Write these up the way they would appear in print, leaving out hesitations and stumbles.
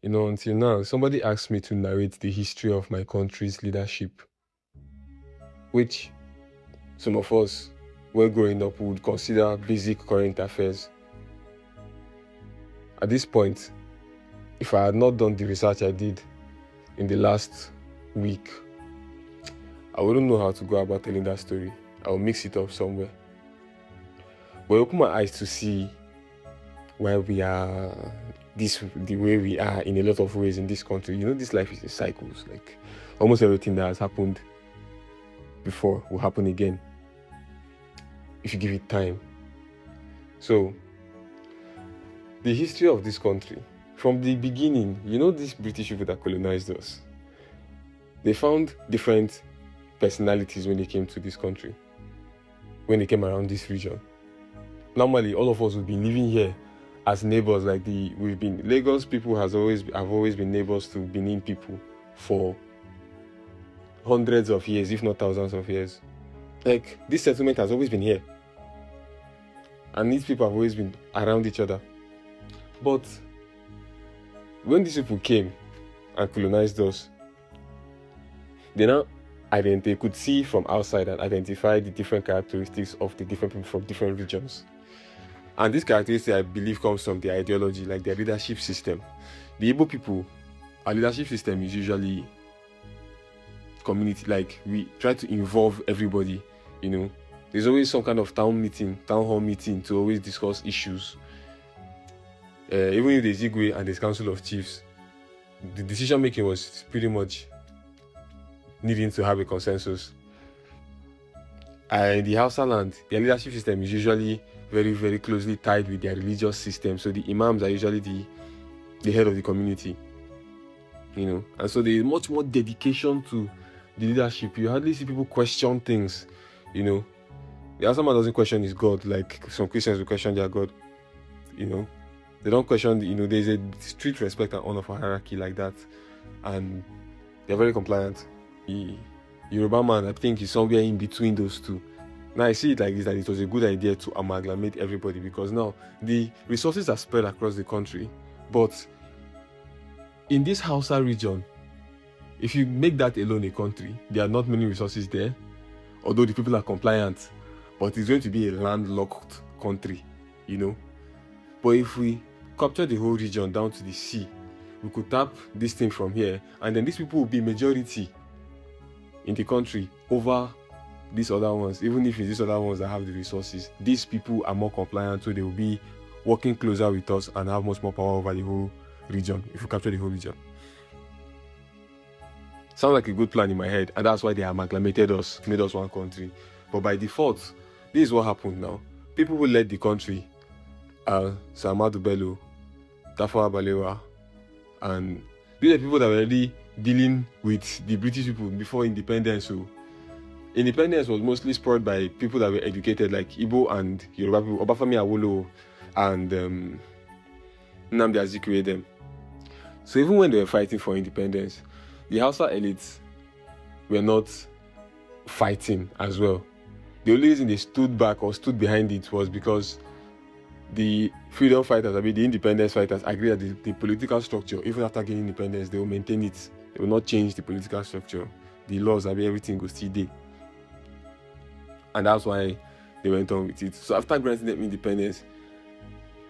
Until now, somebody asked me to narrate the history of my country's leadership, which some of us, when growing up, would consider basic current affairs. At this point, if I had not done the research I did in the last week, I wouldn't know how to go about telling that story. I'll mix it up somewhere. But I open my eyes to see why we are the way we are in a lot of ways in this country. This life is in cycles. Like almost everything that has happened before will happen again if you give it time. So the history of this country, from the beginning, these British people that colonized us, they found different personalities when they came to this country, when they came around this region. Normally, all of us would be living here as neighbors. Lagos people have always been neighbors to Benin people for hundreds of years, if not thousands of years. Like, this settlement has always been here. And these people have always been around each other. But when these people came and colonized us, they could see from outside and identify the different characteristics of the different people from different regions. And this characteristic, I believe, comes from their ideology, like their leadership system. The Igbo people, our leadership system is usually community, like we try to involve everybody, There's always some kind of town hall meeting to always discuss issues. Even if there's Igwe and there's Council of Chiefs, the decision making was pretty much needing to have a consensus. In the Hausa land, their leadership system is usually very, very closely tied with their religious system. So the imams are usually the head of the community, And so there is much more dedication to the leadership. You hardly see people question things, The Hausa man doesn't question his God like some Christians will question their God, They don't question, there's a strict respect and honor for hierarchy like that. And they're very compliant. The Yoruba man, I think, is somewhere in between those two. Now I see it like this, that it was a good idea to amalgamate everybody, because now the resources are spread across the country. But in this Hausa region, if you make that alone a country, there are not many resources there, although the people are compliant. But it's going to be a landlocked country, But if we capture the whole region down to the sea, we could tap this thing from here, and then these people will be majority in the country over these other ones. Even if it's these other ones that have the resources, these people are more compliant, so they will be working closer with us and have much more power over the whole region if we capture the whole region. Sounds like a good plan in my head, and that's why they amalgamated us, made us one country. But by default, this is what happened now. People who led the country are Ahmadu Bello, Tafawa Balewa, and these are people that were already dealing with the British people before independence. So independence was mostly spurred by people that were educated, like Igbo and Yoruba people, Obafemi Awolowo and Nnamdi Azikiwe them. So even when they were fighting for independence, the Hausa elites were not fighting as well. The only reason they stood back or stood behind it was because the freedom fighters, the independence fighters, agreed that the political structure, even after getting independence, they will maintain it. They will not change the political structure. The laws, everything will still there. And that's why they went on with it. So after granting them independence,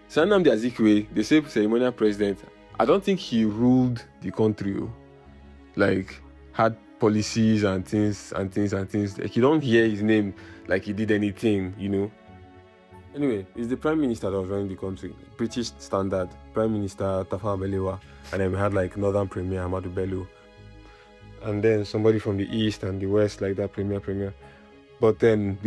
Nnamdi Azikiwe, the same ceremonial president, I don't think he ruled the country, like had policies and things. Like, you don't hear his name like he did anything, Anyway, it's the Prime Minister that was running the country. British standard, Prime Minister Tafawa Balewa, and then we had like Northern Premier Ahmadu Bello, and then somebody from the East and the West, like that Premier. But then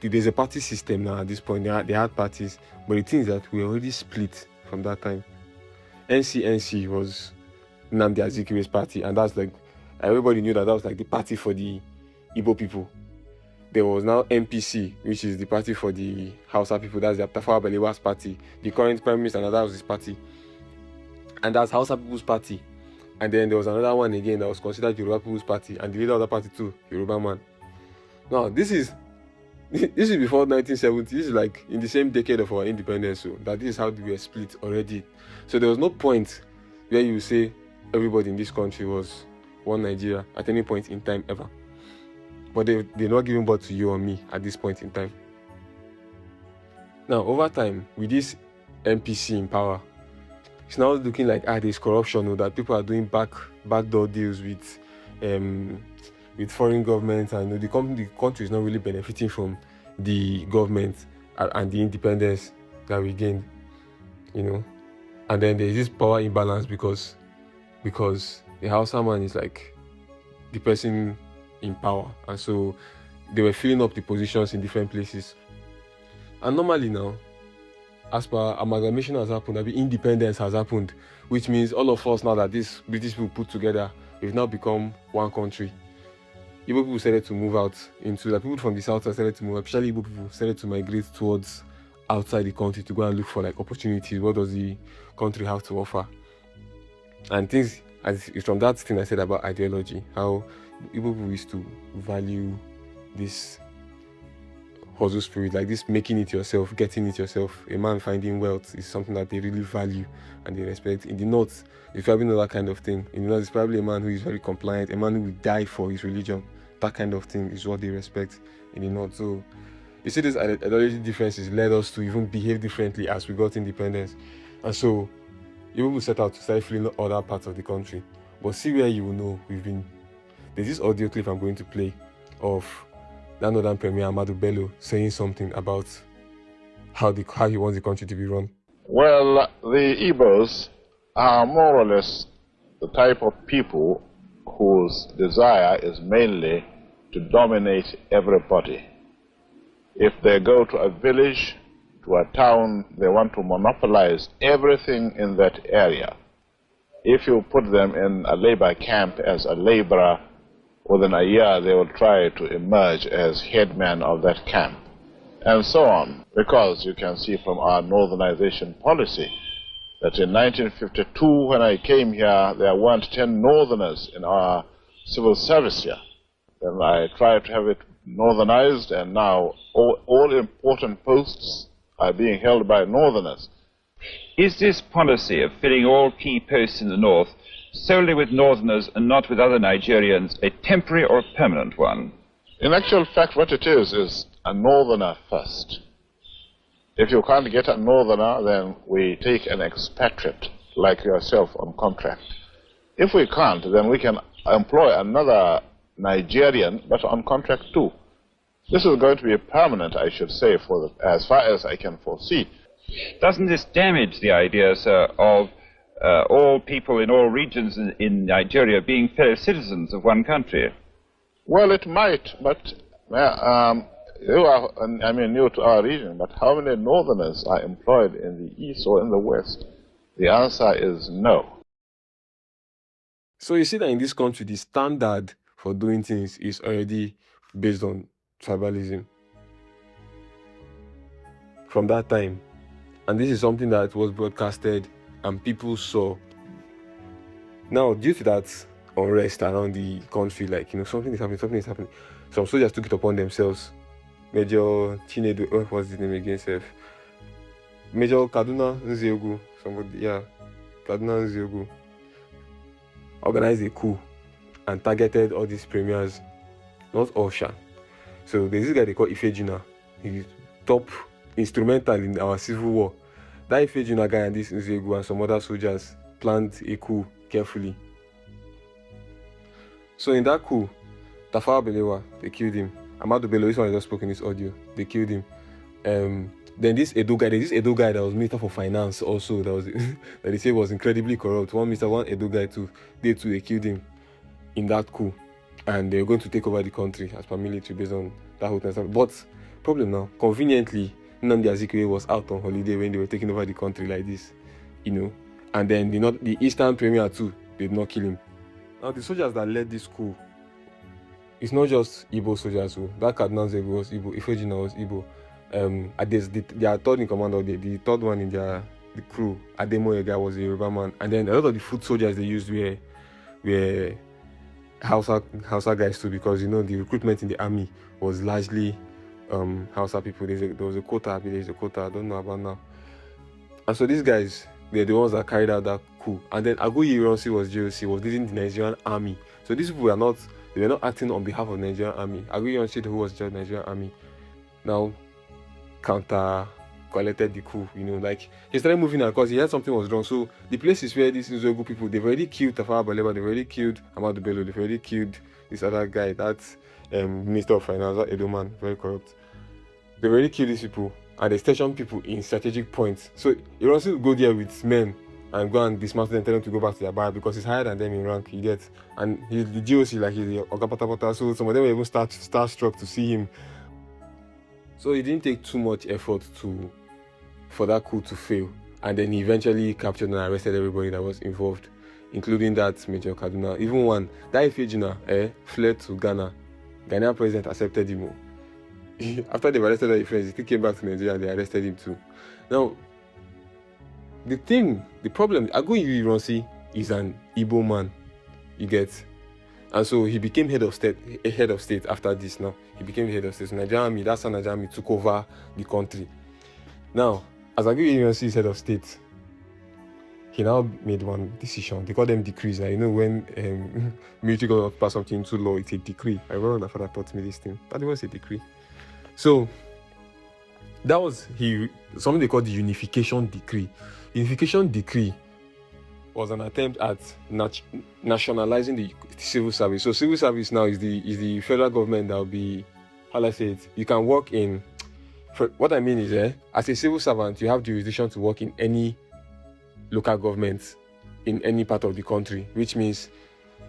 there's a party system now at this point. They had parties, but the thing is that we already split from that time. NCNC was Nnamdi Azikiwe's party, and that's like, everybody knew that was like the party for the Igbo people. There was now MPC, which is the party for the Hausa people. That's the Tafawa Balewa's party. The current Prime Minister, and that was his party. And that's Hausa people's party. And then there was another one again that was considered Yoruba people's party, and the leader of the party too, Yoruba man. Now, this is before 1970. This is like in the same decade of our independence, so that is how we were split already. So there was no point. where you say everybody in this country was one Nigeria at any point in time ever. But they're not giving birth to you or me at this point in time. Now, over time, with this MPC in power, it's now looking like there's corruption, or that people are doing backdoor deals with foreign governments, and the country is not really benefiting from the government and the independence that we gained, And then there's this power imbalance because the Hausa man is like the person in power, and so they were filling up the positions in different places. And normally now, as per amalgamation has happened, independence has happened, which means all of us now that these British people put together, we've now become one country. Igbo people started to move out into, like, people from the south started to move, especially Igbo people started to migrate towards outside the country to go and look for like opportunities. What does the country have to offer? And things, as it's from that thing I said about ideology, how Igbo people used to value this hustle spirit, like this making it yourself, getting it yourself. A man finding wealth is something that they really value and they respect. In the north, it's probably not that kind of thing. In the north, it's probably a man who is very compliant, a man who will die for his religion. That kind of thing is what they respect in the north. So you see, these ideology differences led us to even behave differently as we got independence. And so you will set out to start filling other parts of the country. But see where you will know there's this audio clip I'm going to play of that Northern Premier Ahmadu Bello saying something about how he wants the country to be run. Well, the Igbos are more or less the type of people whose desire is mainly to dominate everybody. If they go to a village, to a town, they want to monopolize everything in that area. If you put them in a labor camp as a laborer, within a year they will try to emerge as headman of that camp, and so on. Because you can see from our northernization policy that in 1952, when I came here, there weren't 10 northerners in our civil service here. Then I tried to have it northernized, and now all important posts are being held by northerners. Is this policy of filling all key posts in the north solely with northerners and not with other Nigerians a temporary or a permanent one? In actual fact, what it is a northerner first. If you can't get a northerner, then we take an expatriate like yourself on contract. If we can't, then we can employ another Nigerian, but on contract too. This is going to be permanent, I should say, as far as I can foresee. Doesn't this damage the idea, sir, of all people in all regions in Nigeria being fellow citizens of one country? Well, it might, but you are, new to our region, but how many northerners are employed in the east or in the west? The answer is no. So you see that in this country, the standard for doing things is already based on tribalism from that time. And this is something that was broadcasted and people saw. Now, due to that unrest around the country, like, something is happening. Some soldiers took it upon themselves. Major Chinedu, what was his name again, Seth? Major Kaduna Nziogu, Kaduna Nziogu, organized a coup and targeted all these premiers, not Osha. So there's this guy they call Ifejuna. He's top instrumental in our civil war. That Ifejuna guy and this Nziogu and some other soldiers planned a coup carefully. So in that coup, Tafawa Balewa, they killed him. Ahmadu Bello, this one I just spoke in this audio, they killed him. Then there's this Edo guy that was Minister for Finance also, that they say was incredibly corrupt. One Edo guy too, they killed him in that coup. And they're going to take over the country as per military based on that whole thing. But problem now, conveniently, Nnamdi Azikiwe was out on holiday when they were taking over the country like this, And then the Eastern Premier too, they did not kill him. Now the soldiers that led this coup, it's not just Igbo soldiers. So that Kaduna Nziogu was Igbo, Ifejina was Igbo. Their third in command, or the third one in the crew, Ademoyega, was a Yoruba man. And then a lot of the foot soldiers they used were Hausa guys too, because the recruitment in the army was largely Hausa people. There was a quota, I don't know about now. And so these guys, they're the ones that carried out that coup. And then Aguiyi Ironsi was JOC, was leading the Nigerian army. So these people were not acting on behalf of the Nigerian army. Aguiyi Ironsi, who was just the Nigerian army, now collected the coup, like he started moving out because he heard something was wrong. So the places where these Nzogu people, they've already killed Tafawa Balewa, they've already killed Ahmadu Bello, they've already killed this other guy, that's Minister of Finance, that Edo man, very corrupt. They've already killed these people and they stationed people in strategic points. So he wants to go there with men and go and dismantle them, tell them to go back to their bar because he's higher than them in rank, you get. And he's the GOC, like he's the Oga Patapata, so some of them were even starstruck to see him. So it didn't take too much effort for that coup to fail, and then he eventually captured and arrested everybody that was involved, including that Major Kaduna. Even one, that Ifejina, fled to Ghana. Ghanaian president accepted him. After they arrested all his friends, he came back to Nigeria and they arrested him too. Now, the problem, Aguiyi Ironsi is an Igbo man, you get. And so he became head of state after this. Now he became head of state. So Nigerian army, that's how Nigerian army took over the country. Now, as Aguiyi Ironsi is head of state, he now made one decision. They call them decrees. Now, when military government pass something into law, it's a decree. I remember my father taught me this thing. That was a decree. So that was something they call the unification decree. Unification decree was an attempt at nationalizing the civil service. So civil service now is the federal government that will be, how do I say it? You can work in. What I mean is, as a civil servant, you have jurisdiction to work in any local government in any part of the country, which means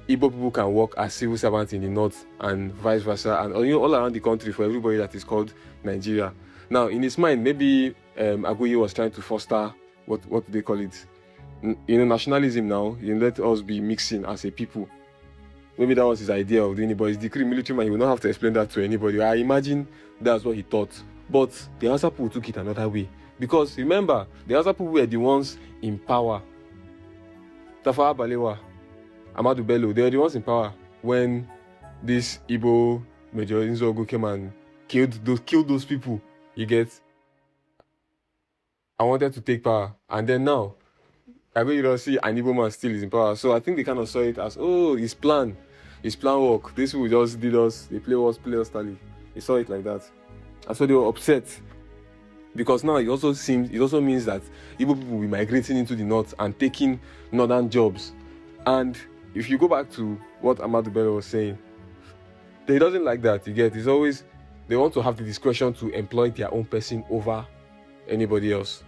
Igbo people can work as civil servants in the north and vice versa, and all around the country for everybody that is called Nigeria. Now, in his mind, maybe Aguiyi was trying to foster what do they call it? Nationalism now. Let us be mixing as a people. Maybe that was his idea of doing it, but his decree, military man, he will not have to explain that to anybody. I imagine that's what he thought. But the Hausa people took it another way. Because remember, the Hausa people were the ones in power. Tafawa Balewa, Ahmadu Bello, they were the ones in power when this Igbo Major Nzogu came and killed those people. You get? I wanted to take power. And then now, Aguiyi Ironsi and Igbo man still is in power. So I think they kind of saw it as, his plan work. These people just did us, they play us tally. They saw it like that. And so they were upset. Because now it also means that Igbo people will be migrating into the north and taking northern jobs. And if you go back to what Ahmadu Bello was saying, they doesn't like that, you get. It's always, they want to have the discretion to employ their own person over anybody else.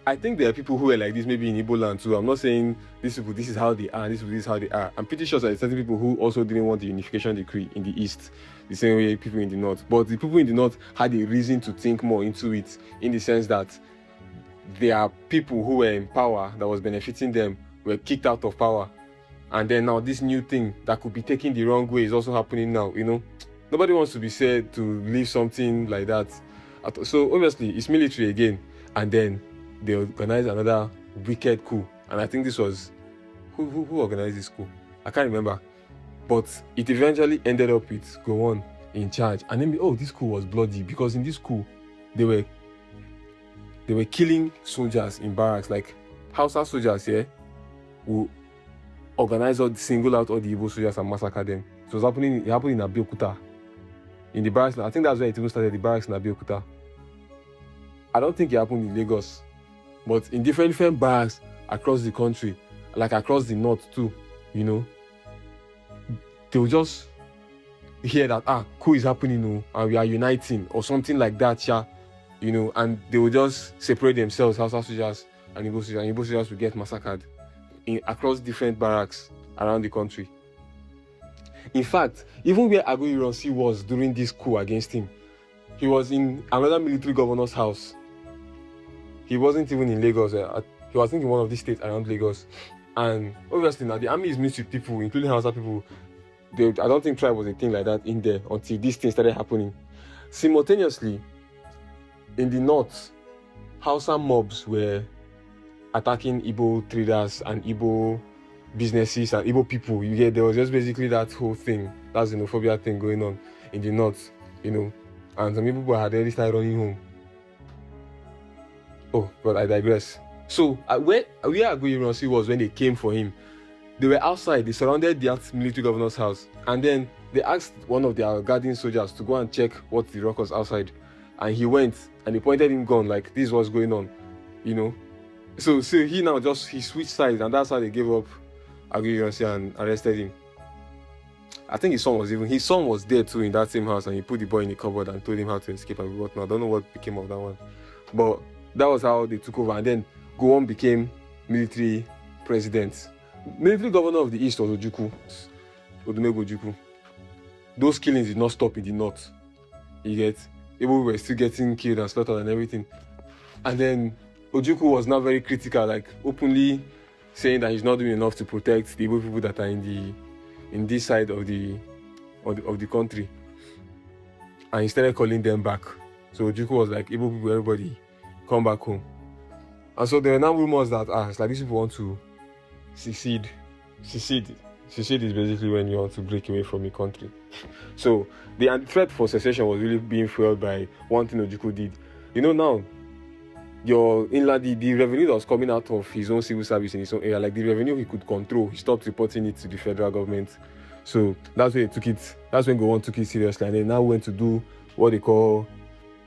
I think there are people who are like this maybe in Igbo land too. I'm not saying this is how they are, this is how they are. I'm pretty sure there are certain people who also didn't want the unification decree in the east, the same way people in the north. But the people in the north had a reason to think more into it, in the sense that there are people who were in power that was benefiting them were kicked out of power. And then now this new thing that could be taken the wrong way is also happening now, Nobody wants to be said to leave something like that. So obviously it's military again. And then they organized another wicked coup. And I think this was, who organized this coup? I can't remember. But it eventually ended up with Gowon in charge. And then, this coup was bloody, because in this coup, they were killing soldiers in barracks. Like Hausa soldiers, who single out all the Igbo soldiers and massacre them. So it happened in Abeokuta. In the barracks, I think that's where it even started, the barracks in Abeokuta. I don't think it happened in Lagos, but in different barracks across the country, like across the north too, they will just hear that, coup is happening, and we are uniting, or something like that, and they will just separate themselves, Hausa soldiers and Igbo soldiers, and Igbo soldiers will get massacred across different barracks around the country. In fact, even where Aguiyi Ironsi was during this coup against him, he was in another military governor's house. He wasn't even in Lagos. He was in one of these states around Lagos. And obviously now the army is mixed with people, including Hausa people. I don't think tribe was a thing like that in there until this thing started happening. Simultaneously, in the north, Hausa mobs were attacking Igbo traders and Igbo businesses and Igbo people. There was just basically that whole thing, that xenophobia thing going on in the north, and some people had already started running home. But I digress. So where Agboironsi was when they came for him, they were outside. They surrounded the military governor's house, and then they asked one of their guarding soldiers to go and check what the rock was outside, and he went and he pointed him gun like, this was going on, you know. So he now he switched sides, and that's how they gave up Agboironsi and arrested him. I think his son was there too in that same house, and he put the boy in the cupboard and told him how to escape and whatnot. I don't know what became of that one, but that was how they took over. And then Gowon became military president. Military governor of the East was Ojukwu, Odumegwu Ojukwu. Those killings did not stop in the north. You get, people were still getting killed and slaughtered and everything. And then Ojukwu was now very critical, like openly saying that he's not doing enough to protect the Igbo people that are in this side of the country. And he started calling them back. So Ojukwu was like, Igbo people, everybody, come back home. And so there were now rumors that it's like these people want to secede. Secede is basically when you want to break away from your country. So the threat for secession was really being fueled by one thing Ojukwu did. You know, now your inland, the revenue that was coming out of his own civil service in his own area, like the revenue he could control, he stopped reporting it to the federal government. So that's when that's when Gowon took it seriously, and they now went to do what they call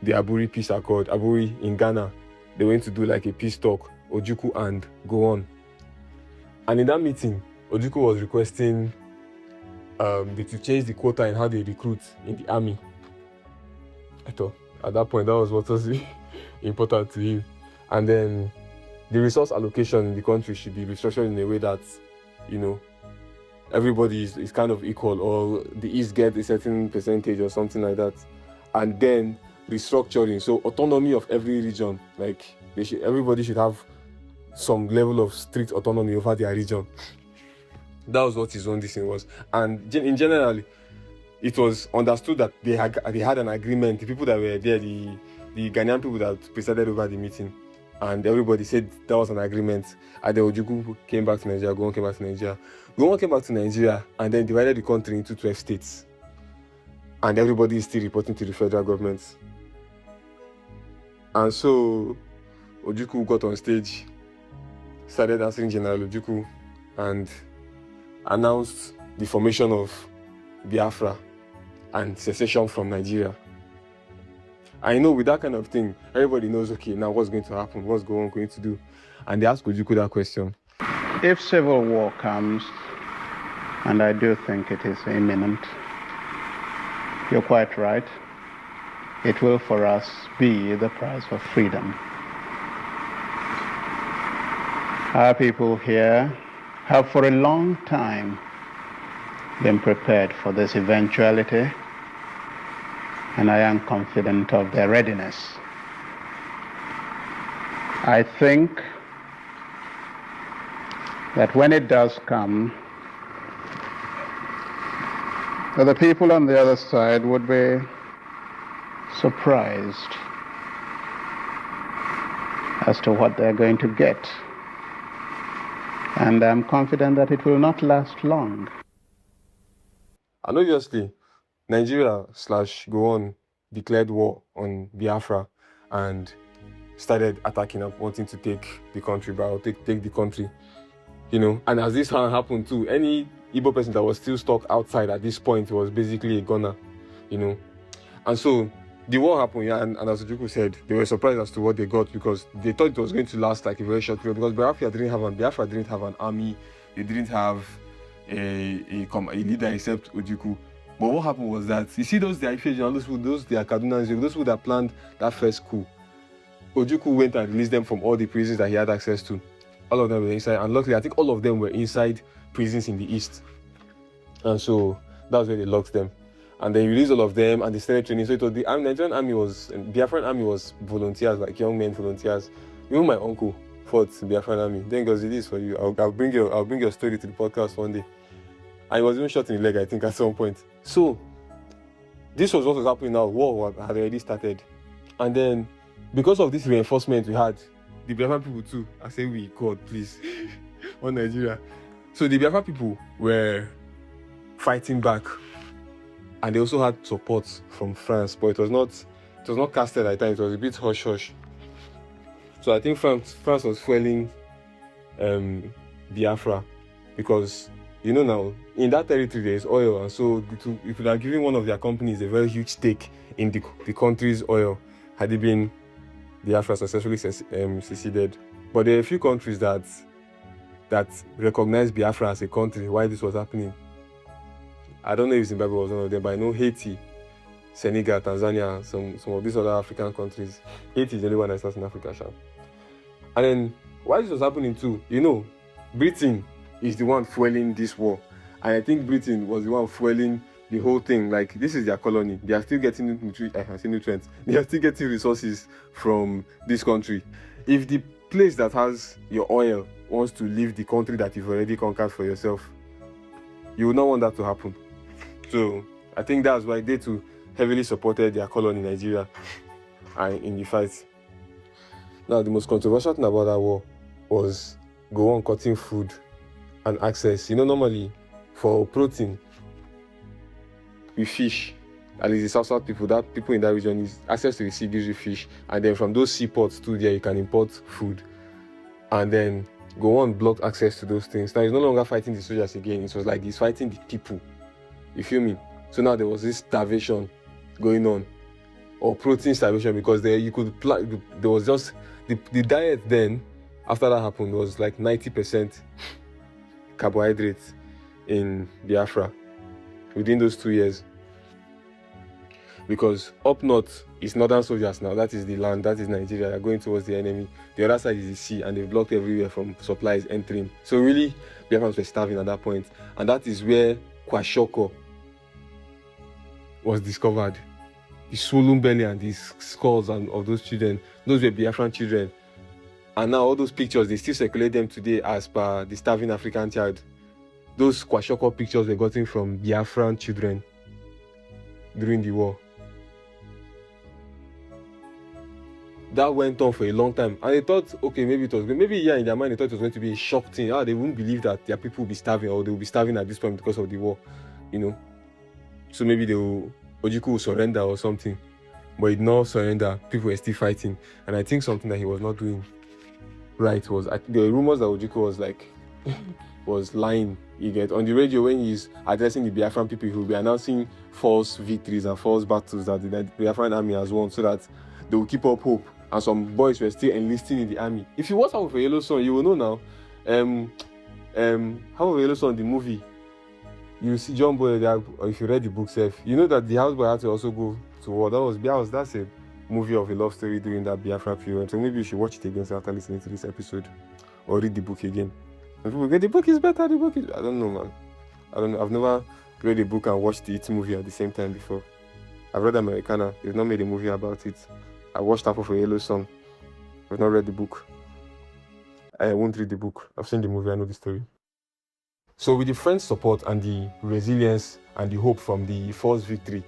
the Aburi Peace Accord. Aburi in Ghana, they went to do like a peace talk, Ojukwu and Gowon. And in that meeting, Ojukwu was requesting to change the quota in how they recruit in the army. I thought at that point that was what was important to him. And then the resource allocation in the country should be restructured in a way that, you know, everybody is kind of equal, or the East get a certain percentage or something like that. And then restructuring, so autonomy of every region, like everybody should have some level of strict autonomy over their region. That was what his own decision was. And in general, it was understood that they had an agreement. The people that were there, the Ghanaian people that presided over the meeting, and everybody said that was an agreement. And then Ojukwu came back to Nigeria, Gowon came back to Nigeria. Gowon came back to Nigeria and then divided the country into 12 states. And everybody is still reporting to the federal government. And so Ojukwu got on stage, started answering General Ojukwu, and announced the formation of Biafra and secession from Nigeria. I know with that kind of thing, everybody knows, okay, now what's going to happen? What's Gowon going to do? And they asked Ojukwu that question. If civil war comes, and I do think it is imminent, you're quite right, it will for us be the price of freedom. Our people here have for a long time been prepared for this eventuality, and I am confident of their readiness. I think that when it does come, that the people on the other side would be surprised as to what they're going to get. And I'm confident that it will not last long. And obviously, Nigeria/Gowon declared war on Biafra and started attacking and wanting to take the country back, take the country, you know. And as this happened too, any Igbo person that was still stuck outside at this point was basically a gunner, you know. And so the war happened, yeah, and as Ojukwu said, they were surprised as to what they got, because they thought it was going to last like a very short period, because Biafra didn't have an army, they didn't have a leader except Ojukwu. But what happened was that, you see those their Ifeanyi, those their Kadunans, those who that planned that first coup, Ojukwu went and released them from all the prisons that he had access to. All of them were inside, and luckily I think all of them were inside prisons in the east. And so that's where they locked them. And then he released all of them and they started training. So it was the Nigerian army Biafran army was volunteers, like young men volunteers. Even my uncle fought the Biafran army. Then goes, it is for you. I'll bring your story to the podcast one day. And he was even shot in the leg, I think, at some point. So this was what was happening now. War had already started. And then because of this reinforcement we had, the Biafran people too, I say we, God, please, on Nigeria. So the Biafran people were fighting back. And they also had support from France, but it was not casted at the time. It was a bit hush-hush. So I think France was fueling Biafra, because now in that territory there is oil, and so if they are giving one of their companies a very huge stake in the country's oil, had it been Biafra successfully seceded. But there are a few countries that recognize Biafra as a country while this was happening. I don't know if Zimbabwe was one of them, but I know Haiti, Senegal, Tanzania, some of these other African countries. Haiti is the only one that starts in Africa, sha. And then while this was happening too, Britain is the one fueling this war. And I think Britain was the one fueling the whole thing. Like, this is their colony. They are still getting nutrients. They are still getting resources from this country. If the place that has your oil wants to leave the country that you've already conquered for yourself, you would not want that to happen. So I think that's why they too heavily supported their colony, Nigeria, and in the fight. Now, the most controversial thing about that war was on cutting food and access. Normally for protein, we fish. At least the South people in that region is access to the sea gives you fish, and then from those seaports too, there you can import food, and then blocked access to those things. Now he's no longer fighting the soldiers again. It was like he's fighting the people. You feel me? So now there was this starvation going on, or protein starvation, because there was just the diet then. After that happened, was like 90% carbohydrates in Biafra within those 2 years. Because up north is northern soldiers now. That is the land. That is Nigeria. They're going towards the enemy. The other side is the sea, and they've blocked everywhere from supplies entering. So really, Biafrans were starving at that point. And that is where kwashiorkor was discovered. The swollen belly and the skulls of those children. Those were Biafran children. And now all those pictures, they still circulate them today as per the starving African child. Those kwashiorkor pictures were gotten from Biafran children during the war. That went on for a long time, and they thought, okay, maybe in their mind they thought it was going to be a shock thing. They wouldn't believe that their people will be starving, or they will be starving at this point because of the war, So maybe Ojukwu will surrender or something, but he did not surrender. People were still fighting, and I think something that he was not doing right was the rumors that Ojukwu was lying. You get on the radio when he's addressing the Biafran people, he will be announcing false victories and false battles that the Biafran army has won, so that they will keep up hope. And some boys were still enlisting in the army. If you watch Half of a Yellow Sun, you will know now. Half of a Yellow Sun, the movie, you see John Boy there, or if you read the book, you know that the houseboy had to also go to war. That's a movie of a love story during that Biafra period. So maybe you should watch it again after listening to this episode, or read the book again. And people get the book is better. I don't know, man. I don't know. I've never read a book and watched the movie at the same time before. I've read Americana. They've not made a movie about it. I watched Half of a Yellow Sun. I've not read the book. I won't read the book. I've seen the movie. I know the story. So with the French support and the resilience and the hope from the first victory,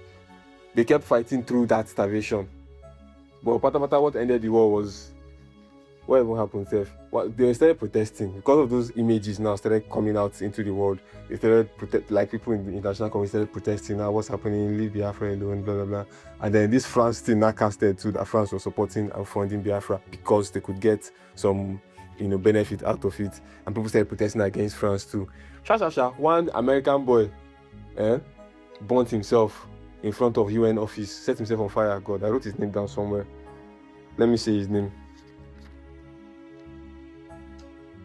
they kept fighting through that starvation. But what ended the war was, what even happened, Seth? They started protesting because of those images now started coming out into the world. They started people in the international community started protesting now, what's happening, leave Biafra alone, blah blah blah. And then this France thing now casted too, that France was supporting and funding Biafra because they could get some benefit out of it, and people started protesting against France too. One American boy burnt himself in front of UN office, set himself on fire. God, I wrote his name down somewhere. Let me say his name.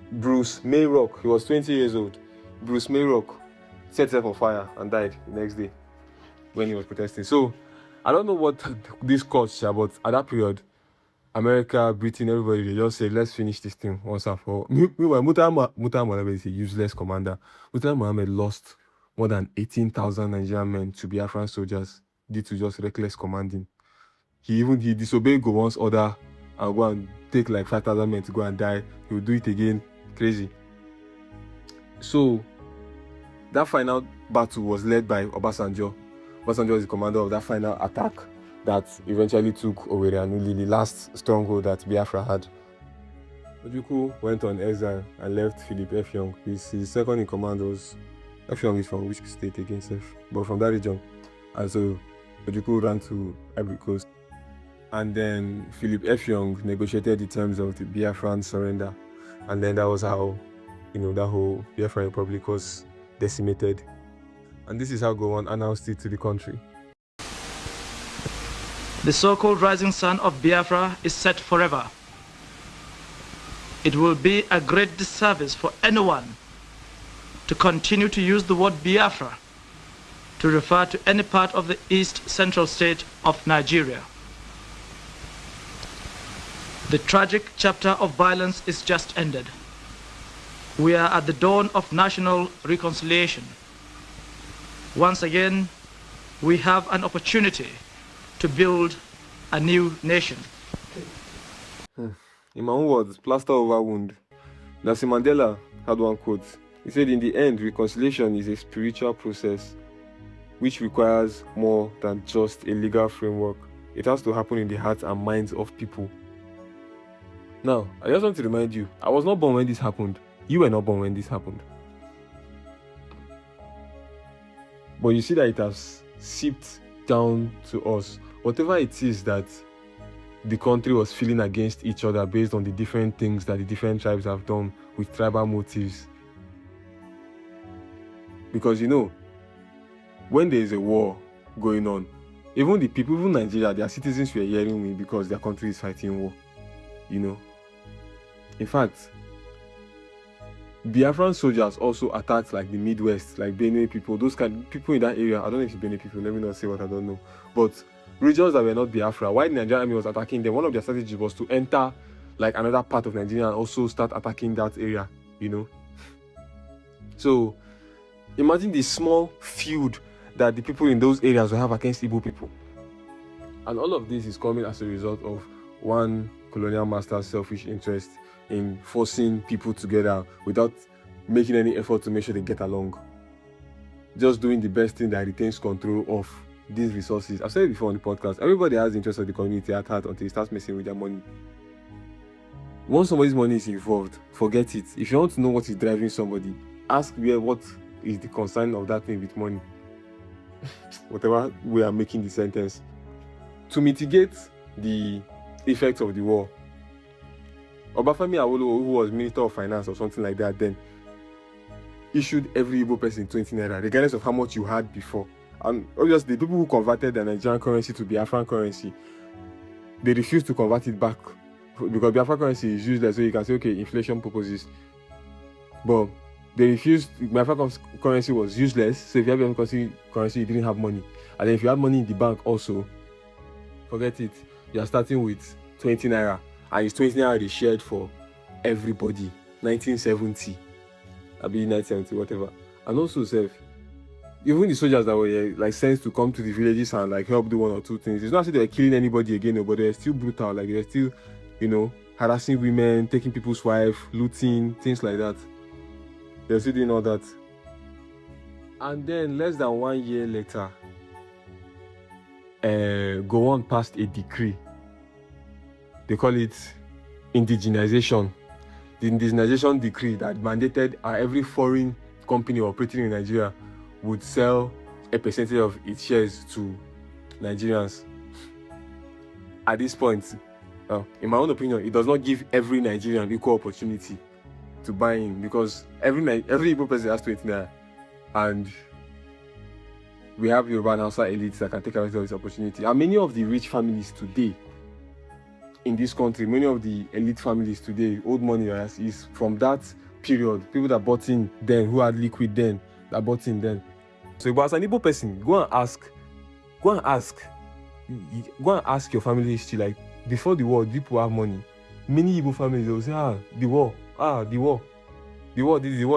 Bruce Mayrock. He was 20 years old. Bruce Mayrock set himself on fire and died the next day when he was protesting. So I don't know what this caused, but at that period, America, Britain, everybody, they just said, let's finish this thing once and for all. Meanwhile, Murtala Mohammed is a useless commander. Murtala Mohammed lost more than 18,000 Nigerian men to Biafran soldiers due to just reckless commanding. He disobeyed Gowon's order and go and take like 5,000 men to go and die. He will do it again. Crazy. So that final battle was led by Obasanjo. Obasanjo is the commander of that final attack that eventually took Owerri and Uli, the last stronghold that Biafra had. Ojukwu went on exile and left Philip Effiong. His second in command was Effiong is from which state again, Seth? But from that region. And so Ojukwu ran to Ivory Coast. And then Philip F. Young negotiated the terms of the Biafran surrender. And then that was how, that whole Biafran Republic was decimated. And this is how Gowon announced it to the country. The so-called rising sun of Biafra is set forever. It will be a great disservice for anyone to continue to use the word Biafra to refer to any part of the East Central state of Nigeria. The tragic chapter of violence is just ended. We are at the dawn of national reconciliation. Once again, we have an opportunity to build a new nation. In my own words, plaster over wound. Nelson Mandela had one quote. He said, in the end, reconciliation is a spiritual process which requires more than just a legal framework. It has to happen in the hearts and minds of people. Now, I just want to remind you, I was not born when this happened. You were not born when this happened. But you see that it has seeped down to us. Whatever it is that the country was feeling against each other based on the different things that the different tribes have done with tribal motives. Because when there is a war going on, even the people, even Nigeria, their citizens were hearing me because their country is fighting war. In fact, Biafran soldiers also attacked like the Midwest, like Benue people, those kind of people in that area. I don't know if it's Benue people, let me not say what I don't know. But regions that were not Biafra, while the Nigerian army was attacking them, one of their strategies was to enter like another part of Nigeria and also start attacking that area, So imagine the small feud that the people in those areas will have against Igbo people. And all of this is coming as a result of one colonial master's selfish interest in forcing people together without making any effort to make sure they get along. Just doing the best thing that retains control of these resources. I've said it before on the podcast. Everybody has the interest of the community at heart until it starts messing with their money. Once somebody's money is involved, forget it. If you want to know what is driving somebody, ask what is the concern of that thing with money. Whatever way I'm making the sentence. To mitigate the effects of the war, Obafemi Awolowo, who was Minister of Finance or something like that then, issued every Igbo person 20 naira, regardless of how much you had before. And obviously, the people who converted the Nigerian currency to Biafran currency, they refused to convert it back because Biafran currency is useless. So you can say, okay, inflation purposes. But they refused. Biafran currency was useless. So if you have Biafran currency, you didn't have money. And then if you had money in the bank also, forget it. You are starting with 20 naira. And it's 20 naira they shared for everybody. 1970. I'll be 1970, whatever. And also, even the soldiers that were sent to come to the villages and help do one or two things, it's not as if they were killing anybody again, but they're still brutal. They were still, harassing women, taking people's wives, looting, things like that. They're still doing all that. And then less than 1 year later, Gowon passed a decree. They call it indigenization. The indigenization decree that mandated every foreign company operating in Nigeria would sell a percentage of its shares to Nigerians. At this point, in my own opinion, it does not give every Nigerian equal opportunity to buy in, because every Igbo person has 20 naira, and we have Yoruba and Hausa elites that can take advantage of this opportunity. And many of the rich families today in this country, many of the elite families today, old money is from that period. People that bought in then, who had liquid then, that bought in then. So, but as an Igbo person, go and ask your family history. Before the war, people have money. Many Igbo families, they will say, the war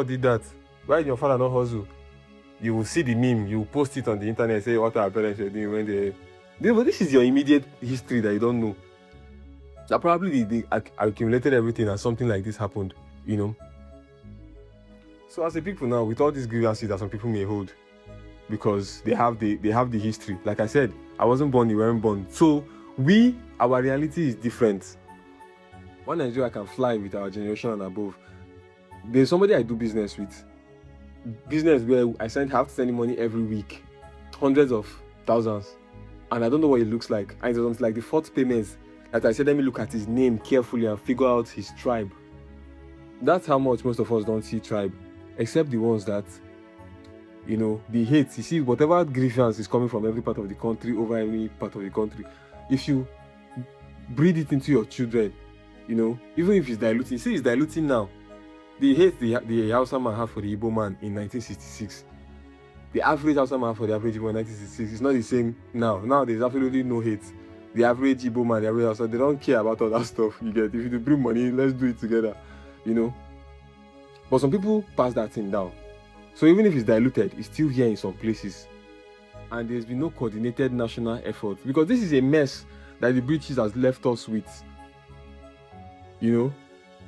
did that. Why did your father not hustle? You will see the meme, you will post it on the internet, say what our parents were doing when they... But this is your immediate history that you don't know. That probably they accumulated everything and something like this happened, So as a people now, with all these grievances that some people may hold, because they have the history. Like I said, I wasn't born, you weren't born. So our reality is different. One Nigeria can fly with our generation and above. There's somebody I do business with. Business where I have to send money every week. Hundreds of thousands. and I don't know what he looks like. And it was like the fourth payment that I said, let me look at his name carefully and figure out his tribe. That's how much most of us don't see tribe, except the ones that, the hate. You see, whatever grievance is coming from every part of the country over any part of the country, if you breed it into your children, even if it's diluting, see, it's diluting now. The hate the Hausa man had for the Igbo man in 1966, the average Hausa man for the average Igbo in 1966 is not the same now. Now there's absolutely no hate. The average Igbo man, the average Hausa, they don't care about all that stuff. You get, if you bring money, let's do it together, But some people pass that thing down. So even if it's diluted, it's still here in some places. And there's been no coordinated national effort, because this is a mess that the British has left us with,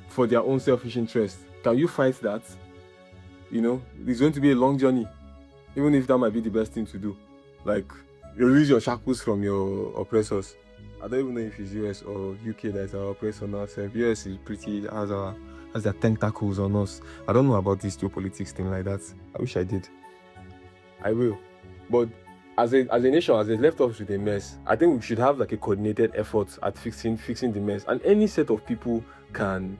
for their own selfish interest. Can you fight that? It's going to be a long journey, even if that might be the best thing to do. Like, you release your shackles from your oppressors. I don't even know if it's US or UK that's our oppressor now. US is pretty, has their tentacles on us. I don't know about this geopolitics thing like that. I wish I did. I will. But as a nation, as it left us with a mess, I think we should have like a coordinated effort at fixing the mess. And any set of people can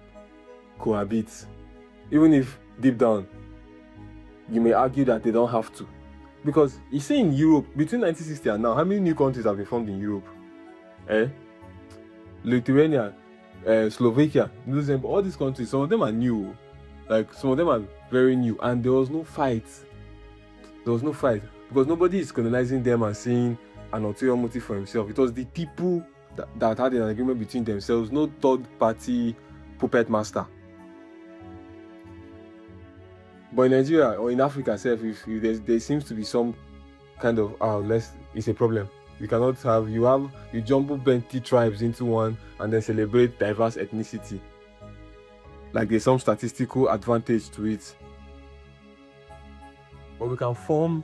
cohabit, even if deep down you may argue that they don't have to. Because you see, in Europe, between 1960 and now, how many new countries have been formed in Europe? Lithuania, Slovakia, Luxembourg, all these countries, some of them are new. Like, some of them are very new, and there was no fight. Because nobody is colonizing them and seeing an ulterior motive for himself. It was the people that had an agreement between themselves, no third-party puppet master. But in Nigeria or in Africa itself, if there seems to be some kind of it's a problem. You cannot have you jumble 20 tribes into one and then celebrate diverse ethnicity. Like there's some statistical advantage to it. But we can form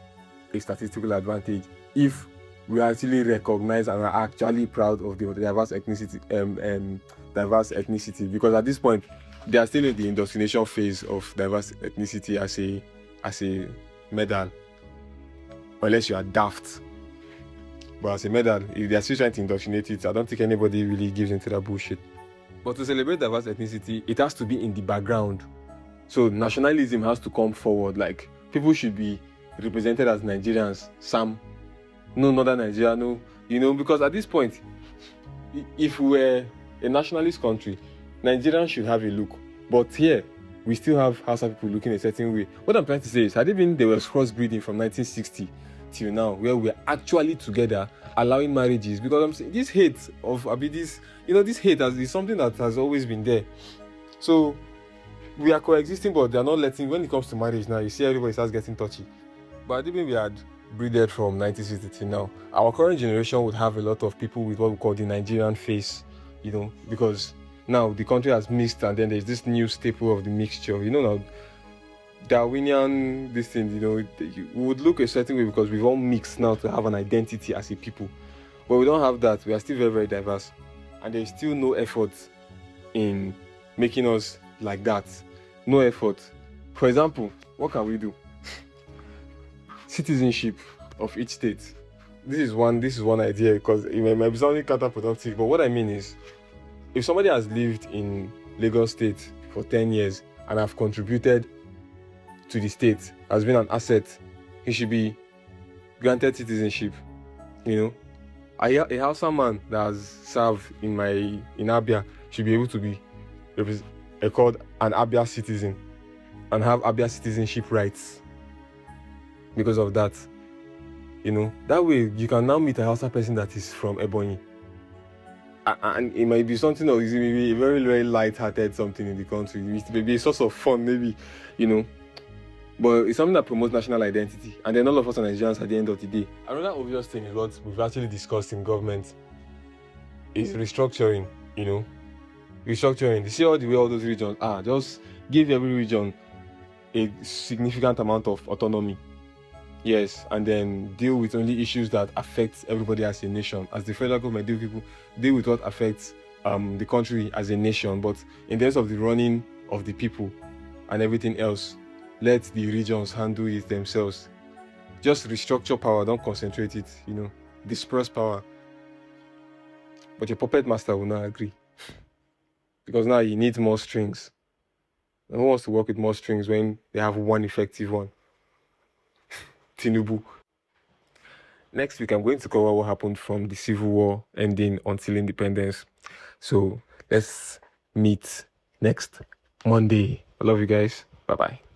a statistical advantage if we actually recognize and are actually proud of the diverse ethnicity, because at this point they are still in the indoctrination phase of diverse ethnicity as a medal, unless you are daft. But as a medal, if they are still trying to indoctrinate it, I don't think anybody really gives into that bullshit. But to celebrate diverse ethnicity, it has to be in the background. So nationalism has to come forward. Like, people should be represented as Nigerians, no Northern Nigeria, no, because at this point, if we were a nationalist country, Nigerians should have a look. But here, we still have Hausa people looking a certain way. What I'm trying to say is, had it been there was crossbreeding from 1960 till now, where we're actually together, allowing marriages, because I'm saying this hate this hate is something that has always been there. So we are coexisting, but they're not letting, when it comes to marriage now, you see everybody starts getting touchy. But even we had breeded from 1960 till now, our current generation would have a lot of people with what we call the Nigerian face, because now the country has mixed, and then there's this new staple of the mixture. Now Darwinian, this thing, we would look a certain way because we've all mixed now to have an identity as a people. But we don't have that. We are still very, very diverse, and there's still no effort in making us like that. No effort. For example, what can we do? Citizenship of each state. This is one idea, because it might be sounding counterproductive, but what I mean is, if somebody has lived in Lagos State for 10 years and have contributed to the state, has been an asset, he should be granted citizenship. A Hausa man that has served in Abia should be able to be called an Abia citizen and have Abia citizenship rights because of that. That way you can now meet a Hausa person that is from Ebonyi, and it might be something, or it may be a very, very light-hearted something in the country. It may be a source of fun, maybe, but it's something that promotes national identity, and then all of us are Nigerians at the end of the day. Another obvious thing is what we've actually discussed in government is restructuring. Restructuring. You see all the way all those regions are, just give every region a significant amount of autonomy. Yes, and then deal with only issues that affect everybody as a nation. As the federal government deal with what affects the country as a nation, but in terms of the running of the people and everything else, let the regions handle it themselves. Just restructure power, don't concentrate it, disperse power. But your puppet master will not agree. Because now he needs more strings. And who wants to work with more strings when they have one effective one? Tinubu. Next week, I'm going to cover what happened from the Civil War ending until independence. So let's meet next Monday. I love you guys. Bye-bye.